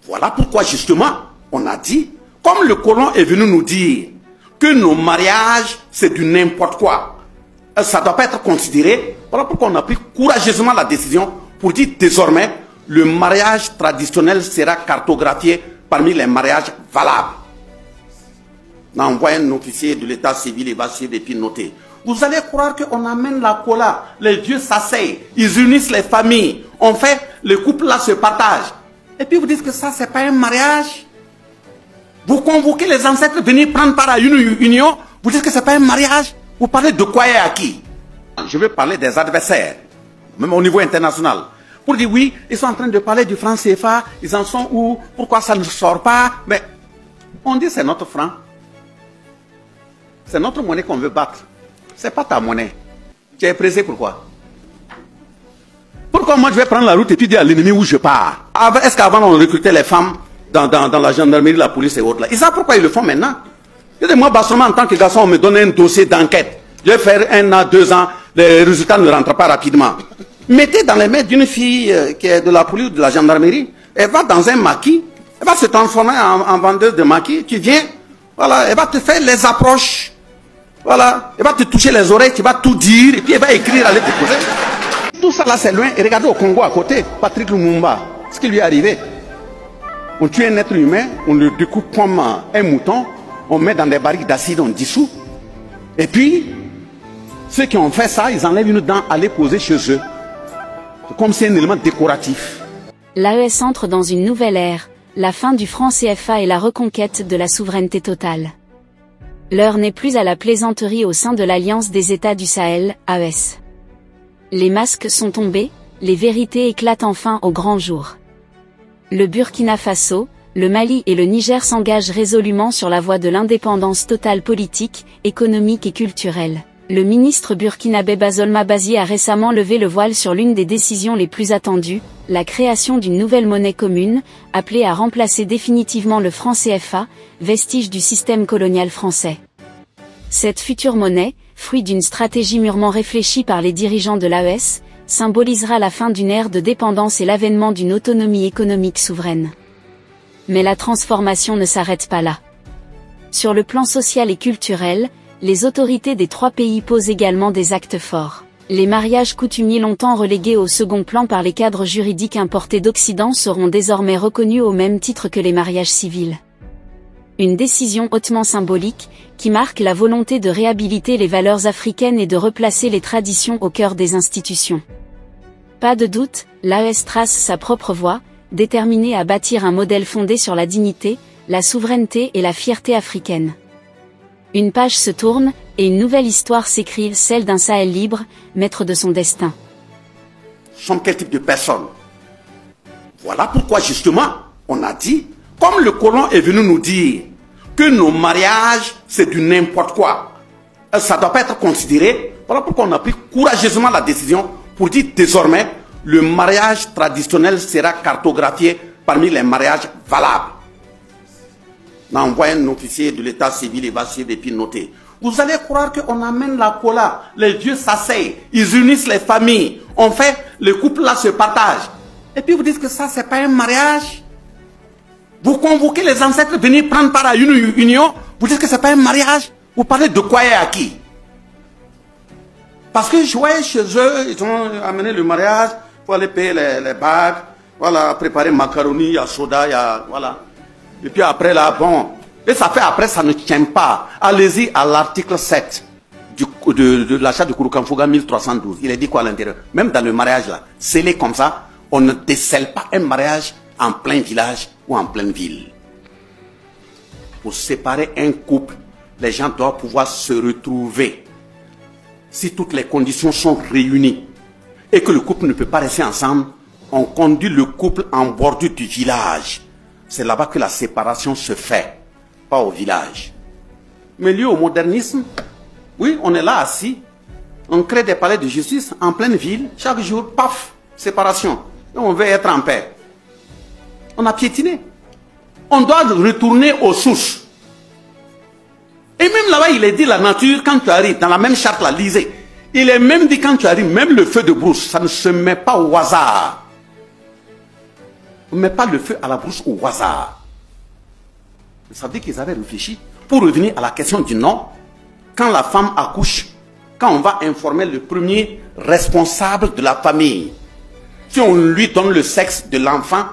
Voilà pourquoi justement, on a dit, comme le colon est venu nous dire que nos mariages, c'est du n'importe quoi, ça ne doit pas être considéré. Voilà pourquoi on a pris courageusement la décision pour dire désormais, le mariage traditionnel sera cartographié parmi les mariages valables. On envoie un officier de l'état civil, il va suivre et puis noter. Vous allez croire qu'on amène la cola, les vieux s'asseyent, ils unissent les familles, on fait, les couples là se partagent. Et puis vous dites que ça, c'est pas un mariage. Vous convoquez les ancêtres venir prendre part à une union, vous dites que c'est pas un mariage. Vous parlez de quoi et à qui? Je veux parler des adversaires, même au niveau international. Pour dire oui, ils sont en train de parler du franc CFA, ils en sont où? Pourquoi ça ne sort pas? Mais on dit c'est notre franc. C'est notre monnaie qu'on veut battre. C'est pas ta monnaie. Tu es pressé pourquoi? Pourquoi moi je vais prendre la route et puis dire à l'ennemi où je pars? Est-ce qu'avant on recrutait les femmes dans la gendarmerie, la police et autres là? Ils savent pourquoi ils le font maintenant? Moi, en tant que garçon, on me donne un dossier d'enquête. Je vais faire 1 an, 2 ans, les résultats ne rentrent pas rapidement. Mettez dans les mains d'une fille qui est de la police ou de la gendarmerie, elle va dans un maquis, elle va se transformer en vendeuse de maquis, tu viens, voilà, elle va te faire les approches, voilà, elle va te toucher les oreilles, tu vas tout dire, et puis elle va écrire, aller déposer. Tout ça là c'est loin, et regardez au Congo à côté, Patrick Lumumba, ce qui lui est arrivé. On tue un être humain, on le découpe comme un mouton, on met dans des barriques d'acide, on dissout, et puis, ceux qui ont fait ça, ils enlèvent une dent à les poser chez eux. C'est comme c'est un élément décoratif. L'AES entre dans une nouvelle ère, la fin du franc CFA et la reconquête de la souveraineté totale. L'heure n'est plus à la plaisanterie au sein de l'Alliance des États du Sahel, AES. Les masques sont tombés, les vérités éclatent enfin au grand jour. Le Burkina Faso, le Mali et le Niger s'engagent résolument sur la voie de l'indépendance totale politique, économique et culturelle. Le ministre burkinabé Bazolma Bazi a récemment levé le voile sur l'une des décisions les plus attendues, la création d'une nouvelle monnaie commune, appelée à remplacer définitivement le franc CFA, vestige du système colonial français. Cette future monnaie, fruit d'une stratégie mûrement réfléchie par les dirigeants de l'AES, symbolisera la fin d'une ère de dépendance et l'avènement d'une autonomie économique souveraine. Mais la transformation ne s'arrête pas là. Sur le plan social et culturel, les autorités des 3 pays posent également des actes forts. Les mariages coutumiers longtemps relégués au second plan par les cadres juridiques importés d'Occident seront désormais reconnus au même titre que les mariages civils. Une décision hautement symbolique, qui marque la volonté de réhabiliter les valeurs africaines et de replacer les traditions au cœur des institutions. Pas de doute, l'AES trace sa propre voie, déterminée à bâtir un modèle fondé sur la dignité, la souveraineté et la fierté africaine. Une page se tourne, et une nouvelle histoire s'écrit, celle d'un Sahel libre, maître de son destin. Nous sommes quel type de personnes? Voilà pourquoi justement, on a dit, comme le colon est venu nous dire que nos mariages, c'est du n'importe quoi, ça ne doit pas être considéré. Voilà pourquoi on a pris courageusement la décision pour dire désormais, le mariage traditionnel sera cartographié parmi les mariages valables. On envoie un officier de l'état civil, il va suivre et puis noter. Vous allez croire qu'on amène la cola, les vieux s'asseyent, ils unissent les familles, on fait, les couples là se partagent. Et puis vous dites que ça, c'est pas un mariage. Vous convoquez les ancêtres venir prendre part à une union, vous dites que c'est pas un mariage. Vous parlez de quoi et à qui? Parce que je voyais chez eux, ils ont amené le mariage, il faut aller payer les bagues, voilà, préparer macaroni, il y a soda, il y a, voilà. Et puis après là, bon, et ça fait après, ça ne tient pas. Allez-y à l'article 7 de l'achat de Kouroukanfouga 1312. Il est dit quoi à l'intérieur? Même dans le mariage là, scellé comme ça, on ne décèle pas un mariage en plein village ou en pleine ville. Pour séparer un couple, les gens doivent pouvoir se retrouver. Si toutes les conditions sont réunies et que le couple ne peut pas rester ensemble, on conduit le couple en bordure du village. C'est là-bas que la séparation se fait, pas au village. Mais lié au modernisme, oui, on est là assis, on crée des palais de justice en pleine ville, chaque jour, paf, séparation. Et on veut être en paix. On a piétiné. On doit retourner aux sources. Et même là-bas, il est dit la nature, quand tu arrives, dans la même charte, la lisez. Il est même dit quand tu arrives, même le feu de brousse, ça ne se met pas au hasard. On ne met pas le feu à la brousse au hasard. Ça veut dire qu'ils avaient réfléchi. Pour revenir à la question du nom, quand la femme accouche, quand on va informer le premier responsable de la famille, si on lui donne le sexe de l'enfant,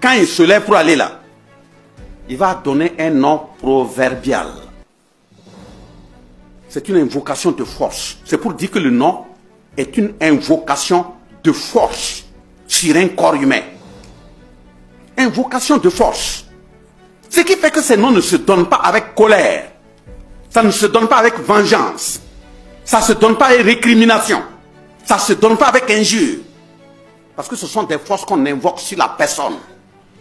quand il se lève pour aller là, il va donner un nom proverbial. C'est une invocation de force. C'est pour dire que le nom est une invocation de force sur un corps humain. Invocation de force. Ce qui fait que ces noms ne se donnent pas avec colère. Ça ne se donne pas avec vengeance. Ça ne se donne pas avec récrimination. Ça ne se donne pas avec injure. Parce que ce sont des forces qu'on invoque sur la personne.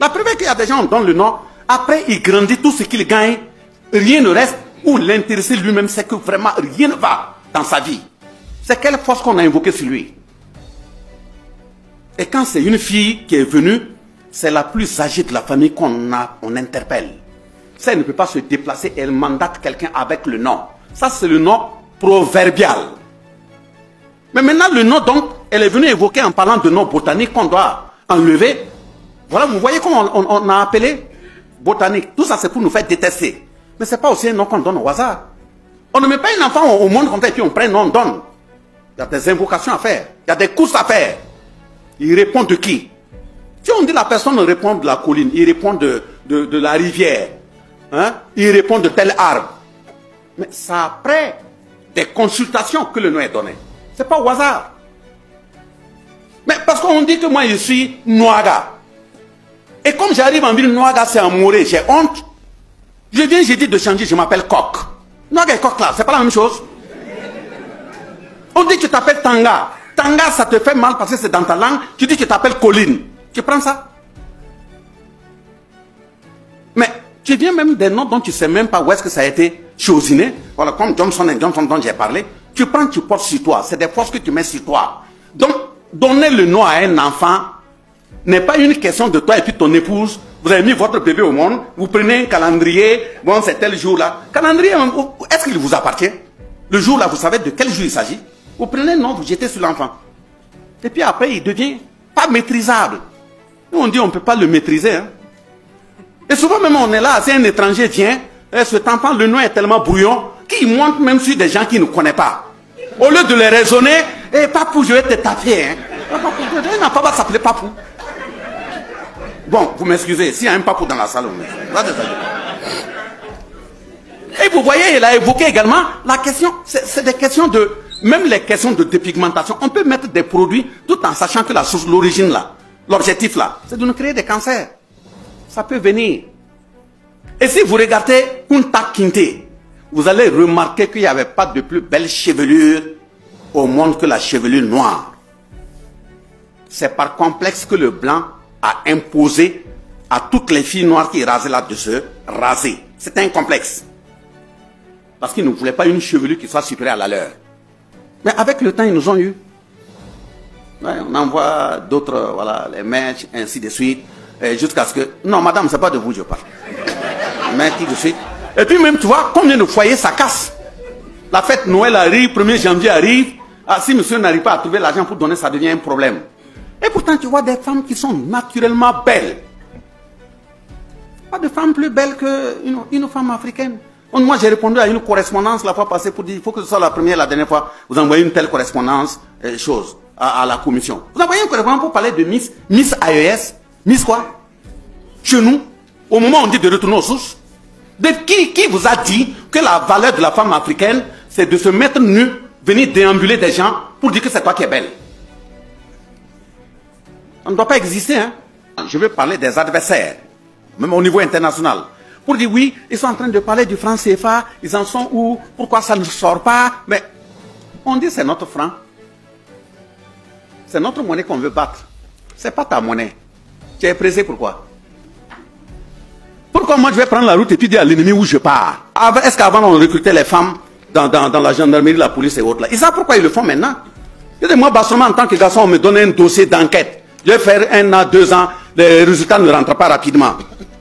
La preuve est qu'il y a des gens qui donnent le nom, après il grandit, tout ce qu'il gagne, rien ne reste, ou l'intéressé lui-même sait que vraiment rien ne va dans sa vie. C'est quelle force qu'on a invoquée sur lui? Et quand c'est une fille qui est venue, c'est la plus âgée de la famille qu'on interpelle. Ça, elle ne peut pas se déplacer, elle mandate quelqu'un avec le nom. Ça, c'est le nom proverbial. Mais maintenant, le nom, donc, elle est venue évoquer en parlant de nom botanique qu'on doit enlever. Voilà, vous voyez comment on a appelé botanique. Tout ça, c'est pour nous faire détester. Mais ce n'est pas aussi un nom qu'on donne au hasard. On ne met pas un enfant au monde comme ça et puis on prend un nom, on donne. Il y a des invocations à faire. Il y a des courses à faire. Il répond de qui? Si on dit la personne répond de la colline, il répond de la rivière, hein? Il répond de tel arbre. Mais c'est après des consultations que le nom est donné. Ce n'est pas au hasard. Mais parce qu'on dit que moi je suis Noaga. Et comme j'arrive en ville, Noaga c'est en mourir, j'ai honte. Je viens, j'ai dit de changer, je m'appelle Coq. Noaga et Coq là, c'est pas la même chose. On dit que tu t'appelles Tanga. Tanga, ça te fait mal parce que c'est dans ta langue. Tu dis que tu t'appelles Colline. Tu prends ça? Mais tu viens même des noms dont tu ne sais même pas où est-ce que ça a été chosiné. Voilà, comme Johnson et Johnson dont j'ai parlé. Tu prends, tu portes sur toi. C'est des forces que tu mets sur toi. Donc, donner le nom à un enfant n'est pas une question de toi et puis ton épouse. Vous avez mis votre bébé au monde. Vous prenez un calendrier. Bon, c'est tel jour-là. Calendrier, est-ce qu'il vous appartient? Le jour-là, vous savez de quel jour il s'agit? Vous prenez le nom, vous jetez sur l'enfant. Et puis après, il devient pas maîtrisable. Nous, on dit on ne peut pas le maîtriser. Hein. Et souvent même, on est là, si un étranger vient, et cet enfant, le nom est tellement brouillon, qu'il monte même sur des gens qui ne connaissent pas. Au lieu de les raisonner, hey, papou, je vais te taper. Hein. Un enfant va s'appeler papou. Bon, vous m'excusez, s'il y a un papou dans la salle, et vous voyez, il a évoqué également la question, c'est des questions de, même les questions de dépigmentation. On peut mettre des produits tout en sachant que la source, l'origine là, l'objectif là, c'est de nous créer des cancers. Ça peut venir. Et si vous regardez Kunta Kinte, vous allez remarquer qu'il n'y avait pas de plus belle chevelure au monde que la chevelure noire. C'est par complexe que le blanc a imposé à toutes les filles noires qui rasaient là de se raser. C'était un complexe. Parce qu'ils ne voulaient pas une chevelure qui soit supérieure à la leur. Mais avec le temps, ils nous ont eu. Ouais, on envoie d'autres, voilà, les mèches, ainsi de suite, jusqu'à ce que... Non, madame, c'est pas de vous, je parle. Mais qui de suite. Et puis même, tu vois, combien de foyers ça casse. La fête Noël arrive, 1er janvier arrive. Ah, si monsieur n'arrive pas à trouver l'argent pour donner, ça devient un problème. Et pourtant, tu vois des femmes qui sont naturellement belles. Pas de femme plus belle qu'une femme africaine. Moi, j'ai répondu à une correspondance la fois passée pour dire il faut que ce soit la première, la dernière fois, vous envoyez une telle correspondance, chose, à la commission. Vous envoyez une correspondance pour parler de Miss AES, Miss quoi? Chez nous, au moment où on dit de retourner aux sources. Qui vous a dit que la valeur de la femme africaine, c'est de se mettre nue, venir déambuler des gens pour dire que c'est toi qui es belle? Ça ne doit pas exister, hein. Je veux parler des adversaires, même au niveau international. Pour dire oui, ils sont en train de parler du franc CFA, ils en sont où? Pourquoi ça ne sort pas? Mais on dit c'est notre franc. C'est notre monnaie qu'on veut battre. C'est pas ta monnaie. Tu es pressé pourquoi? Pourquoi moi je vais prendre la route et puis dire à l'ennemi où je pars? Est-ce qu'avant on recrutait les femmes dans la gendarmerie, la police et autres là? Ils savent pourquoi ils le font maintenant? Moi, seulement en tant que garçon, on me donne un dossier d'enquête. Je vais faire 1 an, 2 ans, les résultats ne rentrent pas rapidement.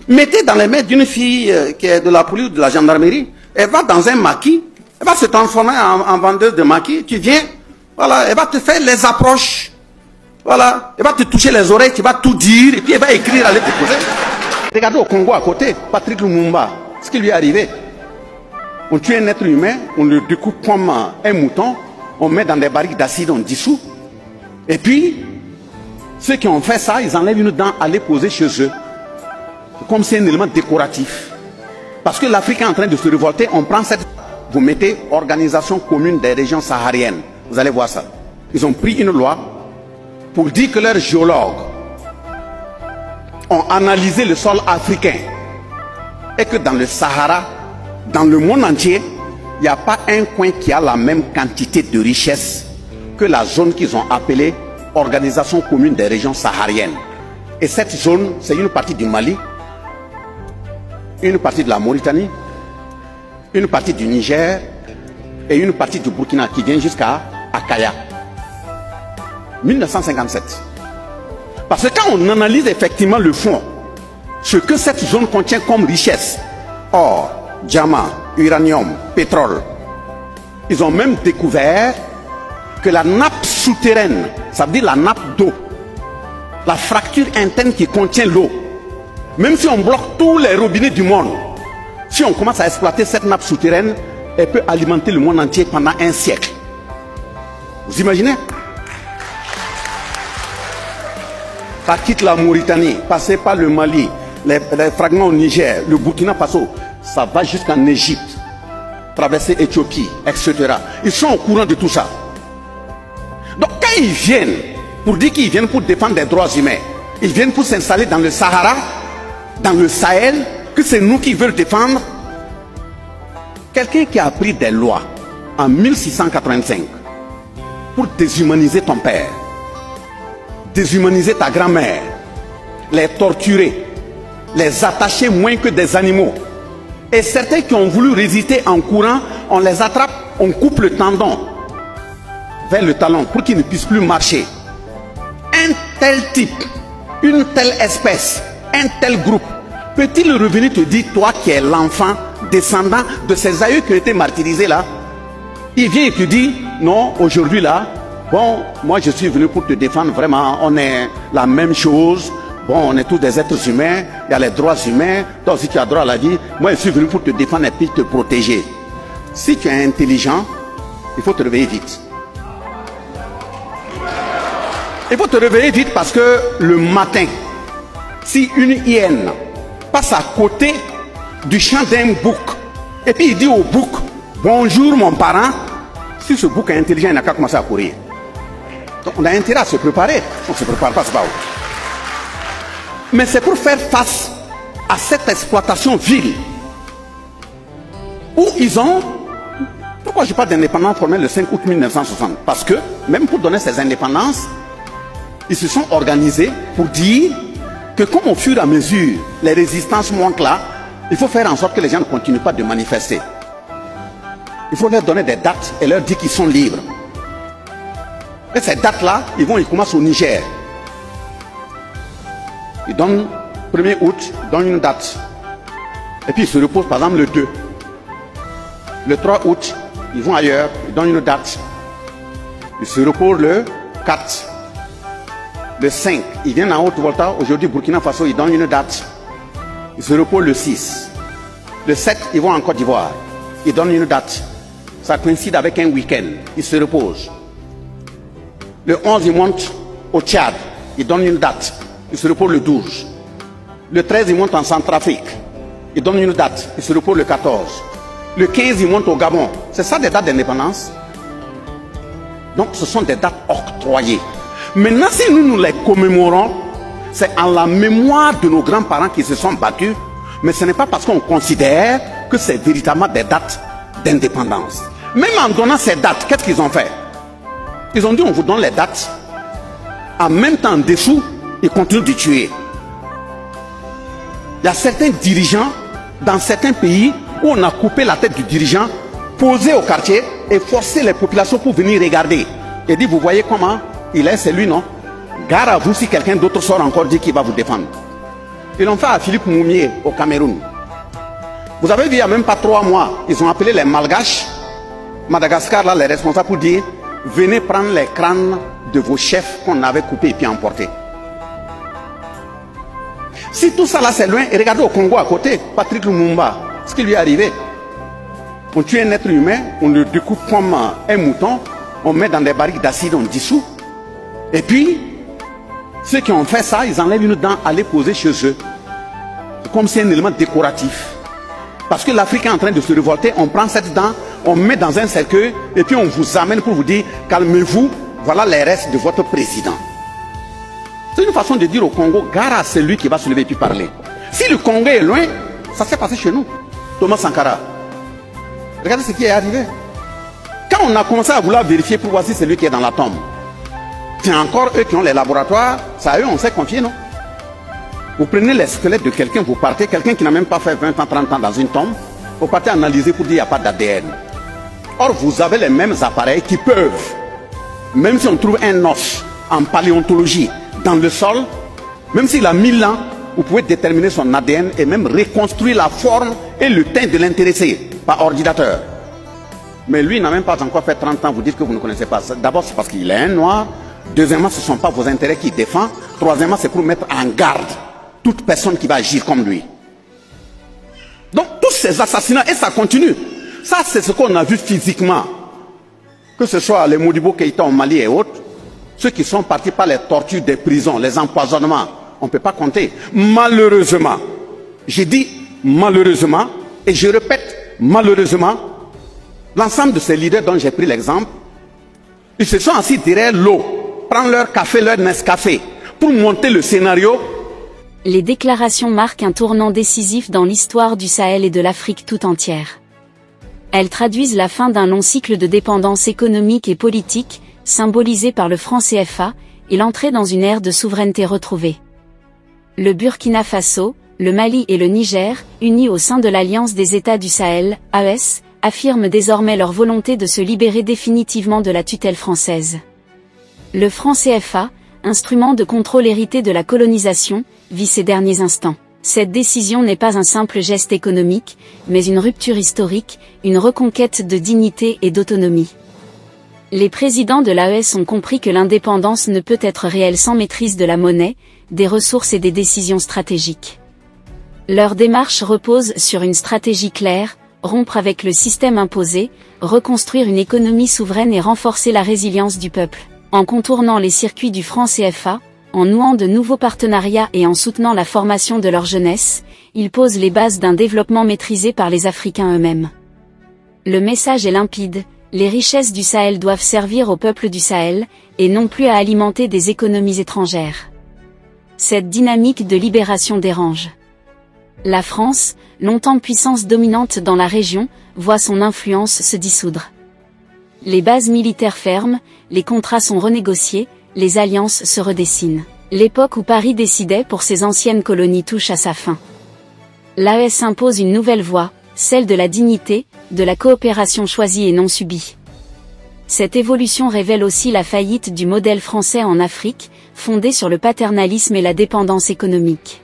Mettez dans les mains d'une fille qui est de la police ou de la gendarmerie, elle va dans un maquis, elle va se transformer en vendeuse de maquis, tu viens, voilà, elle va te faire les approches. Voilà, il va te toucher les oreilles, tu vas tout dire, et puis il va écrire, aller te poser. Regardez au Congo à côté, Patrick Lumumba, ce qui lui est arrivé. On tue un être humain, on le découpe comme un mouton, on met dans des barriques d'acide, on dissout. Et puis, ceux qui ont fait ça, ils enlèvent une dent à les poser chez eux. Comme c'est un élément décoratif. Parce que l'Afrique est en train de se révolter, on prend cette... Vous mettez Organisation commune des régions sahariennes. Vous allez voir ça. Ils ont pris une loi pour dire que leurs géologues ont analysé le sol africain et que dans le Sahara, dans le monde entier, il n'y a pas un coin qui a la même quantité de richesse que la zone qu'ils ont appelée Organisation commune des régions sahariennes. Et cette zone, c'est une partie du Mali, une partie de la Mauritanie, une partie du Niger et une partie du Burkina qui vient jusqu'à Akaya. 1957. Parce que quand on analyse effectivement le fond, ce que cette zone contient comme richesse, or, diamant, uranium, pétrole, ils ont même découvert que la nappe souterraine, ça veut dire la nappe d'eau, la fracture interne qui contient l'eau, même si on bloque tous les robinets du monde, si on commence à exploiter cette nappe souterraine, elle peut alimenter le monde entier pendant un siècle. Vous imaginez? Ça quitte la Mauritanie, passer par le Mali, les fragments au Niger, le Burkina Faso, ça va jusqu'en Égypte, traverser Éthiopie, etc. Ils sont au courant de tout ça. Donc quand ils viennent, pour dire qu'ils viennent pour défendre les droits humains, ils viennent pour s'installer dans le Sahara, dans le Sahel, que c'est nous qui veulent défendre. Quelqu'un qui a pris des lois en 1685 pour déshumaniser ton père, déshumaniser ta grand-mère, les torturer, les attacher moins que des animaux. Et certains qui ont voulu résister en courant, on les attrape, on coupe le tendon vers le talon pour qu'ils ne puissent plus marcher. Un tel type, une telle espèce, un tel groupe, peut-il revenir te dire, toi qui es l'enfant descendant de ces aïeux qui ont été martyrisés là, il vient et te dit, non, aujourd'hui là, bon, moi je suis venu pour te défendre, vraiment, on est la même chose, bon, on est tous des êtres humains, il y a les droits humains, toi aussi tu as droit à la vie, moi je suis venu pour te défendre et puis te protéger. Si tu es intelligent, il faut te réveiller vite. Il faut te réveiller vite parce que le matin, si une hyène passe à côté du champ d'un bouc, et puis il dit au bouc, bonjour mon parent, si ce bouc est intelligent, il n'a qu'à commencer à courir. Donc on a intérêt à se préparer. On ne se prépare pas, c'est pas où. Mais c'est pour faire face à cette exploitation vile où ils ont... Pourquoi je parle d'indépendance formelle le 5 août 1960? Parce que même pour donner ces indépendances, ils se sont organisés pour dire que comme au fur et à mesure les résistances montent là, il faut faire en sorte que les gens ne continuent pas de manifester. Il faut leur donner des dates et leur dire qu'ils sont libres. Et ces dates-là, ils commencent au Niger. Ils donnent 1er août, ils donnent une date. Et puis ils se reposent par exemple le 2. Le 3 août, ils vont ailleurs, ils donnent une date. Ils se reposent le 4. Le 5, ils viennent en Haute-Volta, aujourd'hui Burkina Faso, ils donnent une date. Ils se reposent le 6. Le 7, ils vont en Côte d'Ivoire. Ils donnent une date. Ça coïncide avec un week-end. Ils se reposent. Le 11, ils montent au Tchad. Ils donnent une date. Ils se reposent le 12. Le 13, ils montent en Centrafrique. Ils donnent une date. Ils se reposent le 14. Le 15, ils montent au Gabon. C'est ça des dates d'indépendance? Donc ce sont des dates octroyées. Maintenant, si nous les commémorons, c'est en la mémoire de nos grands-parents qui se sont battus, mais ce n'est pas parce qu'on considère que c'est véritablement des dates d'indépendance. Même en donnant ces dates, qu'est-ce qu'ils ont fait? Ils ont dit on vous donne les dates, en même temps en dessous, ils continuent de tuer. Il y a certains dirigeants dans certains pays où on a coupé la tête du dirigeant, posé au quartier et forcé les populations pour venir regarder. Et dit vous voyez comment il est, c'est lui, non? Gare à vous si quelqu'un d'autre sort encore dit qu'il va vous défendre. Ils l'ont fait à Philippe Moumié au Cameroun. Vous avez vu, il n'y a même pas 3 mois, ils ont appelé les Malgaches, Madagascar, là, les responsables pour dire venez prendre les crânes de vos chefs qu'on avait coupés et puis emportés. Si tout ça là c'est loin, et regardez au Congo à côté, Patrick Lumumba, ce qui lui est arrivé. On tue un être humain, on le découpe comme un mouton, on met dans des barriques d'acide, on dissout. Et puis, ceux qui ont fait ça, ils enlèvent une dent à les poser chez eux. Comme c'est un élément décoratif. Parce que l'Afrique est en train de se révolter, on prend cette dent, on met dans un cercueil, et puis on vous amène pour vous dire, calmez-vous, voilà les restes de votre président. C'est une façon de dire au Congo, gare à celui qui va se lever et puis parler. Si le Congo est loin, ça s'est passé chez nous. Thomas Sankara. Regardez ce qui est arrivé. Quand on a commencé à vouloir vérifier pour voir si c'est lui qui est dans la tombe, c'est encore eux qui ont les laboratoires, c'est à eux on s'est confié, non? Vous prenez les squelettes de quelqu'un, vous partez, quelqu'un qui n'a même pas fait 20 ans, 30 ans dans une tombe, vous partez analyser pour dire qu'il n'y a pas d'ADN. Or, vous avez les mêmes appareils qui peuvent, même si on trouve un os en paléontologie dans le sol, même s'il a 1000 ans, vous pouvez déterminer son ADN et même reconstruire la forme et le teint de l'intéressé par ordinateur. Mais lui, il n'a même pas encore fait 30 ans, vous dites que vous ne connaissez pas ça. D'abord, c'est parce qu'il est un noir. Deuxièmement, ce ne sont pas vos intérêts qu'il défend. Troisièmement, c'est pour mettre en garde toute personne qui va agir comme lui. Donc, tous ces assassinats, et ça continue. Ça, c'est ce qu'on a vu physiquement. Que ce soit les Modibo Keïta au Mali et autres, ceux qui sont partis par les tortures des prisons, les empoisonnements, on ne peut pas compter. Malheureusement, j'ai dit malheureusement, et je répète malheureusement, l'ensemble de ces leaders dont j'ai pris l'exemple, ils se sont assis derrière l'eau, prendre leur café, leur Nescafé, pour monter le scénario. Les déclarations marquent un tournant décisif dans l'histoire du Sahel et de l'Afrique tout entière. Elles traduisent la fin d'un long cycle de dépendance économique et politique, symbolisé par le franc CFA, et l'entrée dans une ère de souveraineté retrouvée. Le Burkina Faso, le Mali et le Niger, unis au sein de l'Alliance des États du Sahel, AES, affirment désormais leur volonté de se libérer définitivement de la tutelle française. Le franc CFA, instrument de contrôle hérité de la colonisation, vit ces derniers instants. Cette décision n'est pas un simple geste économique, mais une rupture historique, une reconquête de dignité et d'autonomie. Les présidents de l'AES ont compris que l'indépendance ne peut être réelle sans maîtrise de la monnaie, des ressources et des décisions stratégiques. Leur démarche repose sur une stratégie claire, rompre avec le système imposé, reconstruire une économie souveraine et renforcer la résilience du peuple. En contournant les circuits du franc CFA, en nouant de nouveaux partenariats et en soutenant la formation de leur jeunesse, ils posent les bases d'un développement maîtrisé par les Africains eux-mêmes. Le message est limpide, les richesses du Sahel doivent servir au peuple du Sahel, et non plus à alimenter des économies étrangères. Cette dynamique de libération dérange. La France, longtemps puissance dominante dans la région, voit son influence se dissoudre. Les bases militaires ferment, les contrats sont renégociés, les alliances se redessinent. L'époque où Paris décidait pour ses anciennes colonies touche à sa fin. L'AES impose une nouvelle voie, celle de la dignité, de la coopération choisie et non subie. Cette évolution révèle aussi la faillite du modèle français en Afrique, fondé sur le paternalisme et la dépendance économique.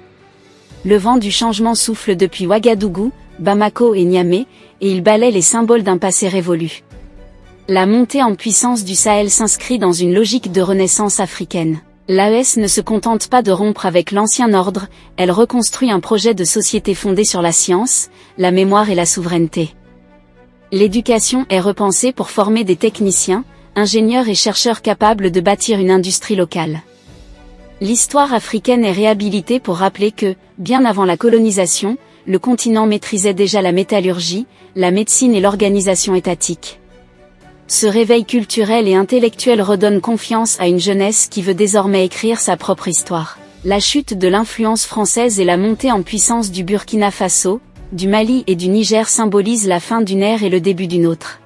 Le vent du changement souffle depuis Ouagadougou, Bamako et Niamey, et il balaie les symboles d'un passé révolu. La montée en puissance du Sahel s'inscrit dans une logique de renaissance africaine. L'AES ne se contente pas de rompre avec l'ancien ordre, elle reconstruit un projet de société fondé sur la science, la mémoire et la souveraineté. L'éducation est repensée pour former des techniciens, ingénieurs et chercheurs capables de bâtir une industrie locale. L'histoire africaine est réhabilitée pour rappeler que, bien avant la colonisation, le continent maîtrisait déjà la métallurgie, la médecine et l'organisation étatique. Ce réveil culturel et intellectuel redonne confiance à une jeunesse qui veut désormais écrire sa propre histoire. La chute de l'influence française et la montée en puissance du Burkina Faso, du Mali et du Niger symbolisent la fin d'une ère et le début d'une autre.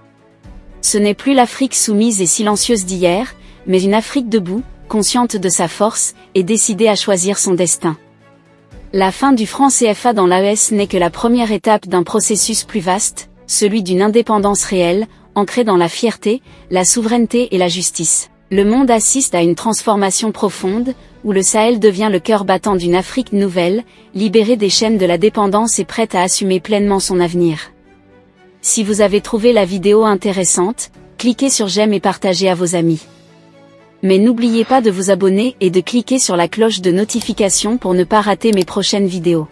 Ce n'est plus l'Afrique soumise et silencieuse d'hier, mais une Afrique debout, consciente de sa force, et décidée à choisir son destin. La fin du franc CFA dans l'AES n'est que la première étape d'un processus plus vaste, celui d'une indépendance réelle, ancrée dans la fierté, la souveraineté et la justice. Le monde assiste à une transformation profonde, où le Sahel devient le cœur battant d'une Afrique nouvelle, libérée des chaînes de la dépendance et prête à assumer pleinement son avenir. Si vous avez trouvé la vidéo intéressante, cliquez sur j'aime et partagez à vos amis. Mais n'oubliez pas de vous abonner et de cliquer sur la cloche de notification pour ne pas rater mes prochaines vidéos.